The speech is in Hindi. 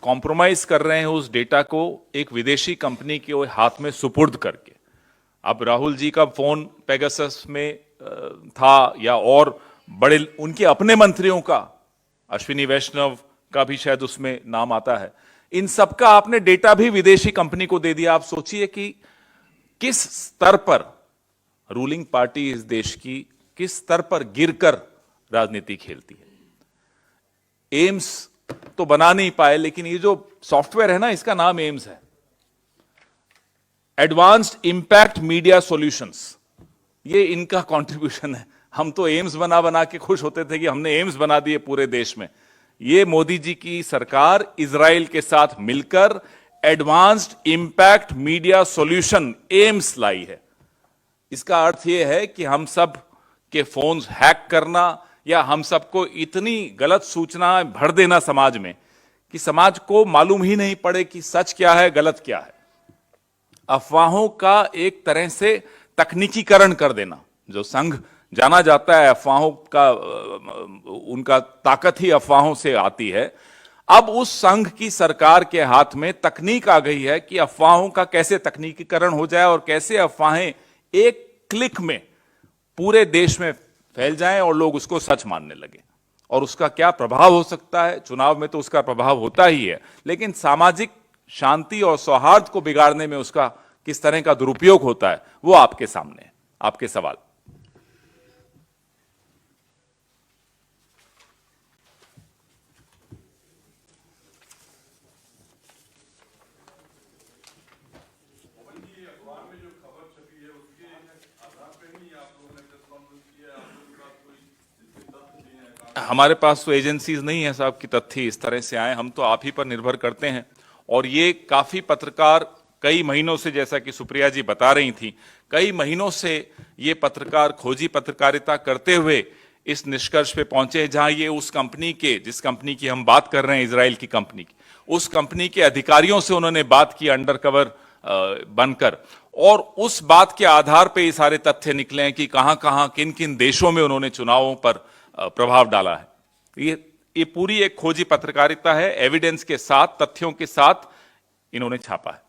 कॉम्प्रोमाइज कर रहे हैं उस डेटा को एक विदेशी कंपनी के हाथ में सुपुर्द करके। अब राहुल जी का फोन पेगासस में था या और बड़े उनके अपने मंत्रियों का, अश्विनी वैष्णव का भी शायद उसमें नाम आता है, इन सबका आपने डेटा भी विदेशी कंपनी को दे दिया। आप सोचिए कि किस स्तर पर रूलिंग पार्टी इस देश की किस स्तर पर गिरकर राजनीति खेलती है। एम्स तो बना नहीं पाए, लेकिन ये जो सॉफ्टवेयर है ना, इसका नाम एम्स है, एडवांस्ड इंपैक्ट मीडिया सॉल्यूशंस, ये इनका कंट्रीब्यूशन है। हम तो एम्स बना बना के खुश होते थे कि हमने एम्स बना दिए पूरे देश में। ये मोदी जी की सरकार इजराइल के साथ मिलकर एडवांस्ड इंपैक्ट मीडिया सॉल्यूशन एम्स लाई है। इसका अर्थ यह है कि हम सब के फोन्स हैक करना या हम सबको इतनी गलत सूचना भर देना समाज में कि समाज को मालूम ही नहीं पड़े कि सच क्या है, गलत क्या है। अफवाहों का एक तरह से तकनीकीकरण कर देना। जो संघ जाना जाता है अफवाहों का, उनका ताकत ही अफवाहों से आती है। अब उस संघ की सरकार के हाथ में तकनीक आ गई है कि अफवाहों का कैसे तकनीकीकरण हो जाए और कैसे अफवाहें एक क्लिक में पूरे देश में फैल जाएं और लोग उसको सच मानने लगे। और उसका क्या प्रभाव हो सकता है, चुनाव में तो उसका प्रभाव होता ही है, लेकिन सामाजिक शांति और सौहार्द को बिगाड़ने में उसका किस तरह का दुरुपयोग होता है, वो आपके सामने है। आपके सवाल। हमारे पास तो एजेंसीज नहीं है साहब कि तथ्य इस तरह से आए, हम तो आप ही पर निर्भर करते हैं। और ये काफी पत्रकार कई महीनों से, जैसा कि सुप्रिया जी बता रही थी, कई महीनों से ये पत्रकार खोजी पत्रकारिता करते हुए इस निष्कर्ष पे पहुंचे, जहां ये उस कंपनी के, जिस कंपनी की हम बात कर रहे हैं, इजराइल की कंपनी की, उस कंपनी के अधिकारियों से उन्होंने बात की अंडर कवर बनकर, और उस बात के आधार पे ये सारे तथ्य निकले हैं कि कहां कहां किन किन देशों में उन्होंने चुनावों पर प्रभाव डाला है। ये पूरी एक खोजी पत्रकारिता है, एविडेंस के साथ, तथ्यों के साथ इन्होंने छापा है।